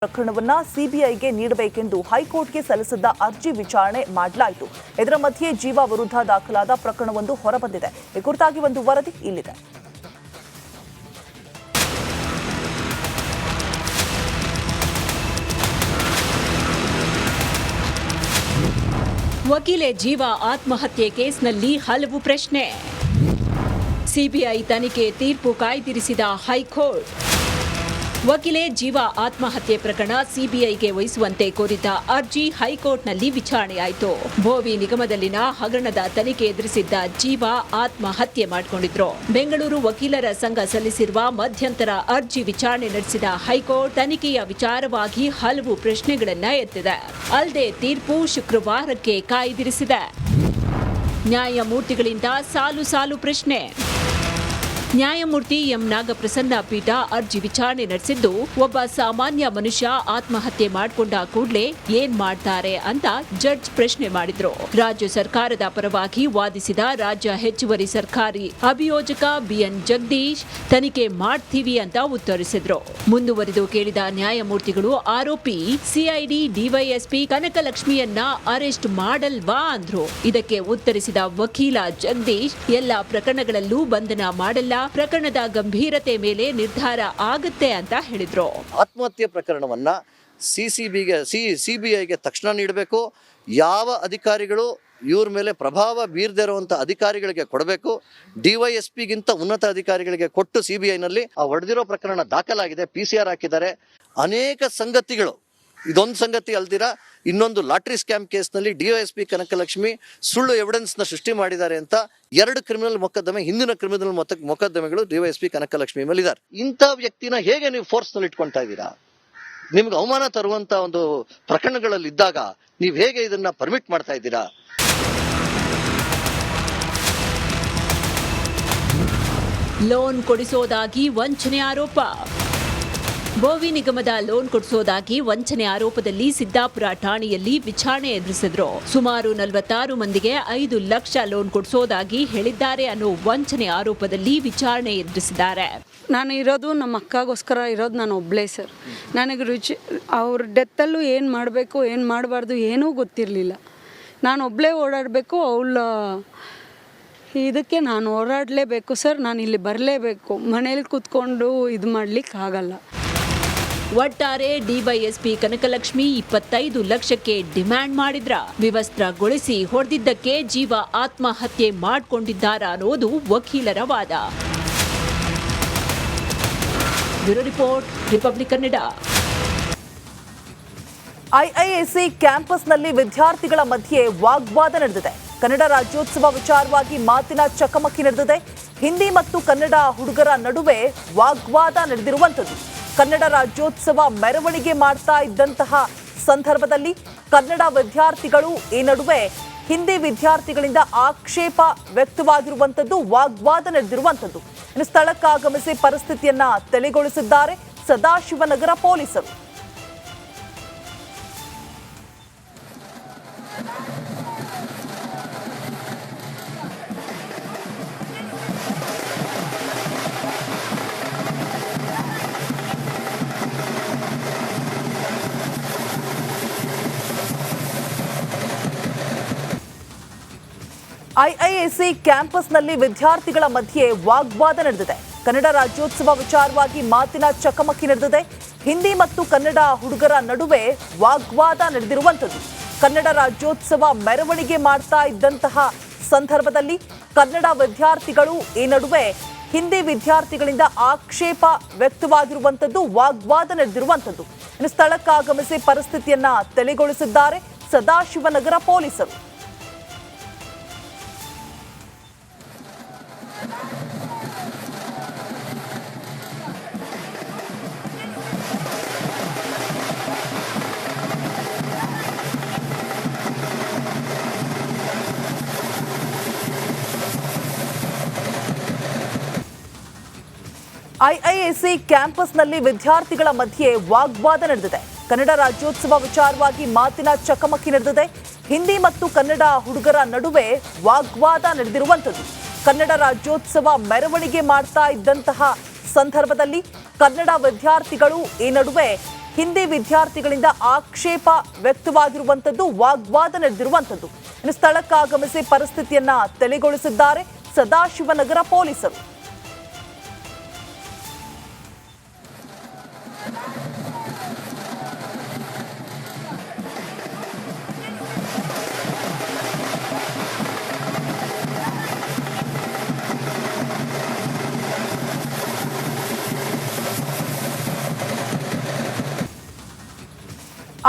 ಪ್ರಕರಣವನ್ನ ಸಿಬಿಐಗೆ ನೀಡಬೇಕೆಂದು ಹೈಕೋರ್ಟ್ಗೆ ಸಲ್ಲಿಸಿದ್ದ ಅರ್ಜಿ ವಿಚಾರಣೆ ಮಾಡಲಾಯಿತು. ಇದರ ಮಧ್ಯೆ ಜೀವಾ ವಿರುದ್ಧ ದಾಖಲಾದ ಪ್ರಕರಣವೊಂದು ಹೊರಬಂದಿದೆ. ಈ ಕುರಿತಾಗಿ ಒಂದು ವರದಿ ಇಲ್ಲಿದೆ. ವಕೀಲೆ ಜೀವಾ ಆತ್ಮಹತ್ಯೆ ಕೇಸ್ನಲ್ಲಿ ಹಲವು ಪ್ರಶ್ನೆ. ಸಿಬಿಐ ತನಿಖೆ ತೀರ್ಪು ಕಾಯ್ದಿರಿಸಿದ ಹೈಕೋರ್ಟ್. ವಕೀಲೆ ಜೀವಾ ಆತ್ಮಹತ್ಯೆ ಪ್ರಕರಣ ಸಿಬಿಐಗೆ ವಹಿಸುವಂತೆ ಕೋರಿದ್ದ ಅರ್ಜಿ ಹೈಕೋರ್ಟ್ನಲ್ಲಿ ವಿಚಾರಣೆಯಾಯಿತು. ಭೋವಿ ನಿಗಮದಲ್ಲಿನ ಹಗರಣದ ತನಿಖೆ ಎದುರಿಸಿದ್ದ ಜೀವಾ ಆತ್ಮಹತ್ಯೆ ಮಾಡಿಕೊಂಡಿದ್ರು. ಬೆಂಗಳೂರು ವಕೀಲರ ಸಂಘ ಸಲ್ಲಿಸಿರುವ ಮಧ್ಯಂತರ ಅರ್ಜಿ ವಿಚಾರಣೆ ನಡೆಸಿದ ಹೈಕೋರ್ಟ್ ತನಿಖೆಯ ವಿಚಾರವಾಗಿ ಹಲವು ಪ್ರಶ್ನೆಗಳನ್ನ ಎತ್ತಿದೆ. ಅಲ್ಲದೆ ತೀರ್ಪು ಶುಕ್ರವಾರಕ್ಕೆ ಕಾಯ್ದಿರಿಸಿದೆ. ನ್ಯಾಯಮೂರ್ತಿಗಳಿಂದ ಸಾಲು ಸಾಲು ಪ್ರಶ್ನೆ. ನ್ಯಾಯಮೂರ್ತಿ ಎಂ ನಾಗಪ್ರಸನ್ನ ಪೀಠ ಅರ್ಜಿ ವಿಚಾರಣೆ ನಡೆಸಿದ್ದು, ಒಬ್ಬ ಸಾಮಾನ್ಯ ಮನುಷ್ಯ ಆತ್ಮಹತ್ಯೆ ಮಾಡಿಕೊಂಡ ಕೂಡಲೇ ಏನ್ ಮಾಡ್ತಾರೆ ಅಂತ ಜಡ್ಜ್ ಪ್ರಶ್ನೆ ಮಾಡಿದ್ರು. ರಾಜ್ಯ ಸರ್ಕಾರದ ಪರವಾಗಿ ವಾದಿಸಿದ ರಾಜ್ಯ ಹೆಚ್ಚುವರಿ ಸರ್ಕಾರಿ ಅಭಿಯೋಜಕ ಬಿಎನ್ ಜಗದೀಶ್ ತನಿಖೆ ಮಾಡ್ತೀವಿ ಅಂತ ಉತ್ತರಿಸಿದ್ರು. ಮುಂದುವರಿದು ಕೇಳಿದ ನ್ಯಾಯಮೂರ್ತಿಗಳು ಆರೋಪಿ ಸಿಐಡಿ ಡಿವೈಎಸ್ಪಿ ಕನಕಲಕ್ಷ್ಮಿಯನ್ನ ಅರೆಸ್ಟ್ ಮಾಡಲ್ವಾ ಅಂದ್ರು. ಇದಕ್ಕೆ ಉತ್ತರಿಸಿದ ವಕೀಲ ಜಗದೀಶ್ ಎಲ್ಲ ಪ್ರಕರಣಗಳಲ್ಲೂ ಬಂಧನ ಮಾಡಲ್ಲ, ಪ್ರಕರಣದ ಗಂಭೀರತೆ ಮೇಲೆ ನಿರ್ಧಾರ ಆಗುತ್ತೆ ಅಂತ ಹೇಳಿದ್ರು. ಆತ್ಮಹತ್ಯೆ ಪ್ರಕರಣವನ್ನ ಸಿಬಿಐಗೆ ತಕ್ಷಣ ನೀಡಬೇಕು. ಯಾವ ಅಧಿಕಾರಿಗಳು ಇವ್ರ ಮೇಲೆ ಪ್ರಭಾವ ಬೀರದೇ ಇರುವಂತ ಅಧಿಕಾರಿಗಳಿಗೆ ಕೊಡಬೇಕು. ಡಿವೈಎಸ್ಪಿಗಿಂತ ಉನ್ನತ ಅಧಿಕಾರಿಗಳಿಗೆ ಕೊಟ್ಟು ಸಿಬಿಐನಲ್ಲಿ ಆ ಹೊಡೆದಿರೋ ಪ್ರಕರಣ ದಾಖಲಾಗಿದೆ, PCR ಹಾಕಿದ್ದಾರೆ. ಅನೇಕ ಸಂಗತಿಗಳು, ಇದೊಂದು ಸಂಗತಿ ಅಲ್ದಿರ ಇನ್ನೊಂದು ಲಾಟ್ರಿ ಸ್ಕ್ಯಾಮ್ ಕೇಸ್ನಲ್ಲಿ ಡಿವೈಎಸ್ಪಿ ಕನಕಲಕ್ಷ್ಮಿ ಸುಳ್ಳು ಎವಿಡೆನ್ಸ್ ನ ಸೃಷ್ಟಿ ಮಾಡಿದ್ದಾರೆ ಅಂತ 2 ಕ್ರಿಮಿನಲ್ ಮೊಕದ್ದಮೆ, ಹಿಂದಿನ ಕ್ರಿಮಿನಲ್ ಮೊಕದ್ದಮೆಗಳು ಡಿವೈಎಸ್ಪಿ ಕನಕಲಕ್ಷ್ಮಿ ಮೇಲೆ ಇದ್ದಾರೆ. ಇಂಥ ವ್ಯಕ್ತಿನ ಹೇಗೆ ನೀವು ಫೋರ್ಸ್ ನಲ್ಲಿ ಇಟ್ಕೊಳ್ತಾ ಇದ್ದೀರಾ? ನಿಮ್ಗೆ ಅವಮಾನ ತರುವಂತ ಒಂದು ಪ್ರಕರಣಗಳಲ್ಲಿ ಇದ್ದಾಗ ನೀವು ಹೇಗೆ ಇದನ್ನ ಪರ್ಮಿಟ್ ಮಾಡ್ತಾ ಇದ್ದೀರಾ? ಲೋನ್ ಕೊಡಿಸೋದಾಗಿ ವಂಚನೆ ಆರೋಪ. ಭೋವಿ ನಿಗಮದ ಲೋನ್ ಕೊಡಿಸೋದಾಗಿ ವಂಚನೆ ಆರೋಪದಲ್ಲಿ ಸಿದ್ದಾಪುರ ಠಾಣೆಯಲ್ಲಿ ವಿಚಾರಣೆ ಎದುರಿಸಿದ್ರು. ಸುಮಾರು 46 ಮಂದಿಗೆ 5 ಲಕ್ಷ ಲೋನ್ ಕೊಡಿಸೋದಾಗಿ ಹೇಳಿದ್ದಾರೆ ಅನ್ನೋ ವಂಚನೆ ಆರೋಪದಲ್ಲಿ ವಿಚಾರಣೆ ಎದುರಿಸಿದ್ದಾರೆ. ನಾನು ಇರೋದು ನಮ್ಮ ಅಕ್ಕಗೋಸ್ಕರ ಇರೋದು ನಾನು ಒಬ್ಳೇ ಸರ್. ನನಗೆ ಅವ್ರ ಡೆತ್ತಲ್ಲೂ ಏನು ಮಾಡಬೇಕು ಏನು ಮಾಡಬಾರ್ದು ಏನೂ ಗೊತ್ತಿರಲಿಲ್ಲ. ನಾನು ಒಬ್ಬಳೇ ಓಡಾಡಬೇಕು, ಅವಳ ಇದಕ್ಕೆ ನಾನು ಓಡಾಡಲೇಬೇಕು ಸರ್. ನಾನು ಇಲ್ಲಿ ಬರಲೇಬೇಕು, ಮನೇಲಿ ಕೂತ್ಕೊಂಡು ಇದು ಮಾಡಲಿಕ್ಕೆ ಆಗಲ್ಲ. ಒಟ್ಟಾರೆ ಡಿವೈಎಸ್ಪಿ ಕನಕಲಕ್ಷ್ಮಿ 25 ಲಕ್ಷಕ್ಕೆ ಡಿಮ್ಯಾಂಡ್ ಮಾಡಿದ್ರ. ವಿವಸ್ತ್ರಗೊಳಿಸಿ ಹೊಡೆದಿದ್ದಕ್ಕೆ ಜೀವ ಆತ್ಮಹತ್ಯೆ ಮಾಡಿಕೊಂಡಿದ್ದಾರ ಅನ್ನೋದು ವಕೀಲರ ವಾದ. Bureau report, republic Kannada. IISc ಕ್ಯಾಂಪಸ್ನಲ್ಲಿ ವಿದ್ಯಾರ್ಥಿಗಳ ಮಧ್ಯೆ ವಾಗ್ವಾದ ನಡೆದಿದೆ. ಕನ್ನಡ ರಾಜ್ಯೋತ್ಸವ ವಿಚಾರವಾಗಿ ಮಾತಿನ ಚಕಮಕಿ ನಡೆದಿದೆ. ಹಿಂದಿ ಮತ್ತು ಕನ್ನಡ ಹುಡುಗರ ನಡುವೆ ವಾಗ್ವಾದ ನಡೆದಿರುವಂಥದ್ದು. ಕನ್ನಡ ರಾಜ್ಯೋತ್ಸವ ಮೆರವಣಿಗೆ ಮಾಡ್ತಾ ಇದ್ದಂತಹ ಸಂದರ್ಭದಲ್ಲಿ ಕನ್ನಡ ವಿದ್ಯಾರ್ಥಿಗಳು ಈ ನಡುವೆ ಹಿಂದಿ ವಿದ್ಯಾರ್ಥಿಗಳಿಂದ ಆಕ್ಷೇಪ ವ್ಯಕ್ತವಾಗಿರುವಂಥದ್ದು, ವಾಗ್ವಾದ ನಡೆದಿರುವಂಥದ್ದು. ಇನ್ನು ಸ್ಥಳಕ್ಕಾಗಮಿಸಿ ಪರಿಸ್ಥಿತಿಯನ್ನ ತಿಳಿಗೊಳಿಸಿದ್ದಾರೆ ಸದಾಶಿವನಗರ ಪೊಲೀಸರು. ಐಐಎಸ್ಸಿ ಕ್ಯಾಂಪಸ್ನಲ್ಲಿ ವಿದ್ಯಾರ್ಥಿಗಳ ಮಧ್ಯೆ ವಾಗ್ವಾದ ನಡೆದಿದೆ. ಕನ್ನಡ ರಾಜ್ಯೋತ್ಸವ ವಿಚಾರವಾಗಿ ಮಾತಿನ ಚಕಮಕಿ ನಡೆದಿದೆ. ಹಿಂದಿ ಮತ್ತು ಕನ್ನಡ ಹುಡುಗರ ನಡುವೆ ವಾಗ್ವಾದ ನಡೆದಿರುವಂಥದ್ದು. ಕನ್ನಡ ರಾಜ್ಯೋತ್ಸವ ಮೆರವಣಿಗೆ ಮಾಡ್ತಾ ಇದ್ದಂತಹ ಸಂದರ್ಭದಲ್ಲಿ ಕನ್ನಡ ವಿದ್ಯಾರ್ಥಿಗಳು ಈ ನಡುವೆ ಹಿಂದಿ ವಿದ್ಯಾರ್ಥಿಗಳಿಂದ ಆಕ್ಷೇಪ ವ್ಯಕ್ತವಾಗಿರುವಂಥದ್ದು, ವಾಗ್ವಾದ ನಡೆದಿರುವಂಥದ್ದು. ಇನ್ನು ಸ್ಥಳಕ್ಕಾಗಮಿಸಿ ಪರಿಸ್ಥಿತಿಯನ್ನ ತಿಳಿಗೊಳಿಸಿದ್ದಾರೆ ಸದಾಶಿವನಗರ ಪೊಲೀಸರು. ಐಐಎಸ್ಸಿ ಕ್ಯಾಂಪಸ್ನಲ್ಲಿ ವಿದ್ಯಾರ್ಥಿಗಳ ಮಧ್ಯೆ ವಾಗ್ವಾದ ನಡೆದಿದೆ. ಕನ್ನಡ ರಾಜ್ಯೋತ್ಸವ ವಿಚಾರವಾಗಿ ಮಾತಿನ ಚಕಮಕಿ ನಡೆದಿದೆ. ಹಿಂದಿ ಮತ್ತು ಕನ್ನಡ ಹುಡುಗರ ನಡುವೆ ವಾಗ್ವಾದ ನಡೆದಿರುವಂಥದ್ದು. ಕನ್ನಡ ರಾಜ್ಯೋತ್ಸವ ಮೆರವಣಿಗೆ ಮಾಡ್ತಾ ಇದ್ದಂತಹ ಸಂದರ್ಭದಲ್ಲಿ ಕನ್ನಡ ವಿದ್ಯಾರ್ಥಿಗಳು ಈ ನಡುವೆ ಹಿಂದಿ ವಿದ್ಯಾರ್ಥಿಗಳಿಂದ ಆಕ್ಷೇಪ ವ್ಯಕ್ತವಾಗಿರುವಂತದ್ದು, ವಾಗ್ವಾದ ನಡೆದಿರುವಂತದ್ದು. ಇನ್ನು ಸ್ಥಳಕ್ಕಾಗಮಿಸಿ ಪರಿಸ್ಥಿತಿಯನ್ನ ತಿಳಿಗೊಳಿಸಿದ್ದಾರೆ ಸದಾಶಿವನಗರ ಪೊಲೀಸರು.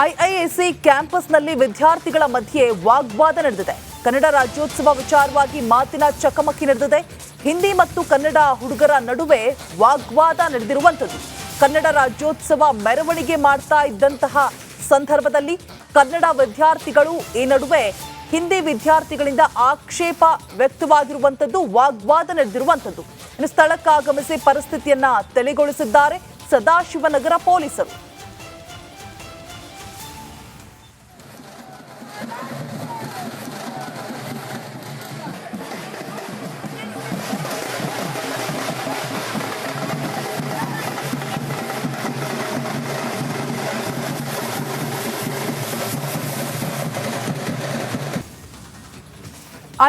ಐಐಎಸ್ಸಿ ಕ್ಯಾಂಪಸ್ನಲ್ಲಿ ವಿದ್ಯಾರ್ಥಿಗಳ ಮಧ್ಯೆ ವಾಗ್ವಾದ ನಡೆದಿದೆ. ಕನ್ನಡ ರಾಜ್ಯೋತ್ಸವ ವಿಚಾರವಾಗಿ ಮಾತಿನ ಚಕಮಕಿ ನಡೆದಿದೆ. ಹಿಂದಿ ಮತ್ತು ಕನ್ನಡ ಹುಡುಗರ ನಡುವೆ ವಾಗ್ವಾದ ನಡೆದಿರುವಂಥದ್ದು. ಕನ್ನಡ ರಾಜ್ಯೋತ್ಸವ ಮೆರವಣಿಗೆ ಮಾಡ್ತಾ ಇದ್ದಂತಹ ಸಂದರ್ಭದಲ್ಲಿ ಕನ್ನಡ ವಿದ್ಯಾರ್ಥಿಗಳು ಈ ನಡುವೆ ಹಿಂದಿ ವಿದ್ಯಾರ್ಥಿಗಳಿಂದ ಆಕ್ಷೇಪ ವ್ಯಕ್ತವಾಗಿರುವಂಥದ್ದು, ವಾಗ್ವಾದ ನಡೆದಿರುವಂಥದ್ದು. ಇನ್ನು ಸ್ಥಳಕ್ಕಾಗಮಿಸಿ ಪರಿಸ್ಥಿತಿಯನ್ನ ತಿಳಿಗೊಳಿಸಿದ್ದಾರೆ ಸದಾಶಿವನಗರ ಪೊಲೀಸರು.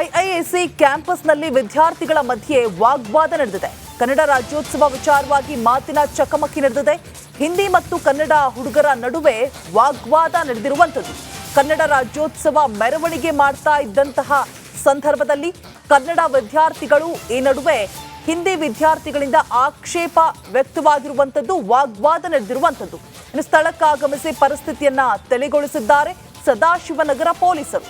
ಐಐಎಸ್ಸಿ ಕ್ಯಾಂಪಸ್ನಲ್ಲಿ ವಿದ್ಯಾರ್ಥಿಗಳ ಮಧ್ಯೆ ವಾಗ್ವಾದ ನಡೆದಿದೆ. ಕನ್ನಡ ರಾಜ್ಯೋತ್ಸವ ವಿಚಾರವಾಗಿ ಮಾತಿನ ಚಕಮಕಿ ನಡೆದಿದೆ. ಹಿಂದಿ ಮತ್ತು ಕನ್ನಡ ಹುಡುಗರ ನಡುವೆ ವಾಗ್ವಾದ ನಡೆದಿರುವಂಥದ್ದು. ಕನ್ನಡ ರಾಜ್ಯೋತ್ಸವ ಮೆರವಣಿಗೆ ಮಾಡ್ತಾ ಇದ್ದಂತಹ ಸಂದರ್ಭದಲ್ಲಿ ಕನ್ನಡ ವಿದ್ಯಾರ್ಥಿಗಳು ಈ ನಡುವೆ ಹಿಂದಿ ವಿದ್ಯಾರ್ಥಿಗಳಿಂದ ಆಕ್ಷೇಪ ವ್ಯಕ್ತವಾಗಿರುವಂಥದ್ದು, ವಾಗ್ವಾದ ನಡೆದಿರುವಂಥದ್ದು. ಇನ್ನು ಸ್ಥಳಕ್ಕಾಗಮಿಸಿ ಪರಿಸ್ಥಿತಿಯನ್ನ ತಿಳಿಗೊಳಿಸಿದ್ದಾರೆ ಸದಾಶಿವನಗರ ಪೊಲೀಸರು.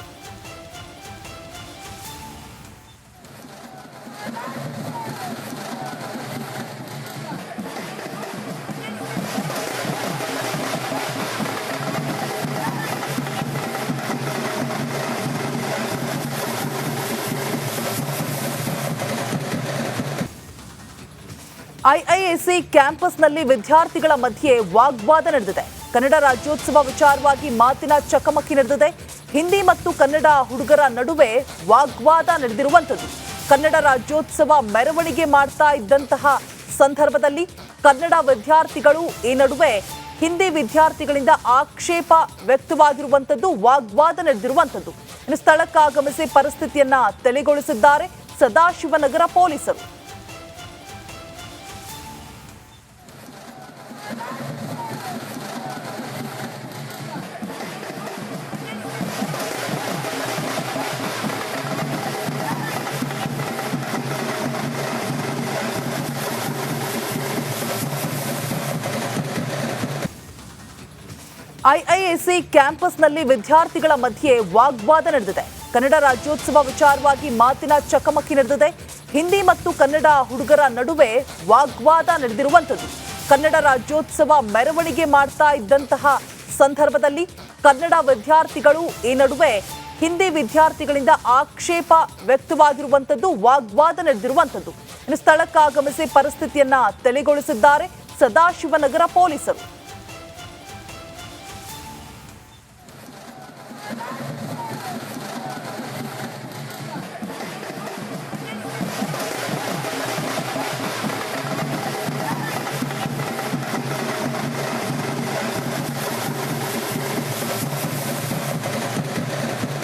ಐಐಎಸ್ಸಿ ಕ್ಯಾಂಪಸ್ನಲ್ಲಿ ವಿದ್ಯಾರ್ಥಿಗಳ ಮಧ್ಯೆ ವಾಗ್ವಾದ ನಡೆದಿದೆ. ಕನ್ನಡ ರಾಜ್ಯೋತ್ಸವ ವಿಚಾರವಾಗಿ ಮಾತಿನ ಚಕಮಕಿ ನಡೆದಿದೆ. ಹಿಂದಿ ಮತ್ತು ಕನ್ನಡ ಹುಡುಗರ ನಡುವೆ ವಾಗ್ವಾದ ನಡೆದಿರುವಂಥದ್ದು. ಕನ್ನಡ ರಾಜ್ಯೋತ್ಸವ ಮೆರವಣಿಗೆ ಮಾಡ್ತಾ ಇದ್ದಂತಹ ಸಂದರ್ಭದಲ್ಲಿ ಕನ್ನಡ ವಿದ್ಯಾರ್ಥಿಗಳು ಈ ನಡುವೆ ಹಿಂದಿ ವಿದ್ಯಾರ್ಥಿಗಳಿಂದ ಆಕ್ಷೇಪ ವ್ಯಕ್ತವಾಗಿರುವಂಥದ್ದು, ವಾಗ್ವಾದ ನಡೆದಿರುವಂಥದ್ದು. ಇನ್ನು ಸ್ಥಳಕ್ಕಾಗಮಿಸಿ ಪರಿಸ್ಥಿತಿಯನ್ನ ತಿಳಿಗೊಳಿಸಿದ್ದಾರೆ ಸದಾಶಿವನಗರ ಪೊಲೀಸರು. ಐಐಎಸ್ಸಿ ಕ್ಯಾಂಪಸ್ನಲ್ಲಿ ವಿದ್ಯಾರ್ಥಿಗಳ ಮಧ್ಯೆ ವಾಗ್ವಾದ ನಡೆದಿದೆ. ಕನ್ನಡ ರಾಜ್ಯೋತ್ಸವ ವಿಚಾರವಾಗಿ ಮಾತಿನ ಚಕಮಕಿ ನಡೆದಿದೆ. ಹಿಂದಿ ಮತ್ತು ಕನ್ನಡ ಹುಡುಗರ ನಡುವೆ ವಾಗ್ವಾದ ನಡೆದಿರುವಂಥದ್ದು. ಕನ್ನಡ ರಾಜ್ಯೋತ್ಸವ ಮೆರವಣಿಗೆ ಮಾಡ್ತಾ ಇದ್ದಂತಹ ಸಂದರ್ಭದಲ್ಲಿ ಕನ್ನಡ ವಿದ್ಯಾರ್ಥಿಗಳು ಈ ನಡುವೆ ಹಿಂದಿ ವಿದ್ಯಾರ್ಥಿಗಳಿಂದ ಆಕ್ಷೇಪ ವ್ಯಕ್ತವಾಗಿರುವಂಥದ್ದು, ವಾಗ್ವಾದ ನಡೆದಿರುವಂಥದ್ದು. ಇನ್ನು ಸ್ಥಳಕ್ಕಾಗಮಿಸಿ ಪರಿಸ್ಥಿತಿಯನ್ನ ತಿಳಿಗೊಳಿಸಿದ್ದಾರೆ ಸದಾಶಿವನಗರ ಪೊಲೀಸರು.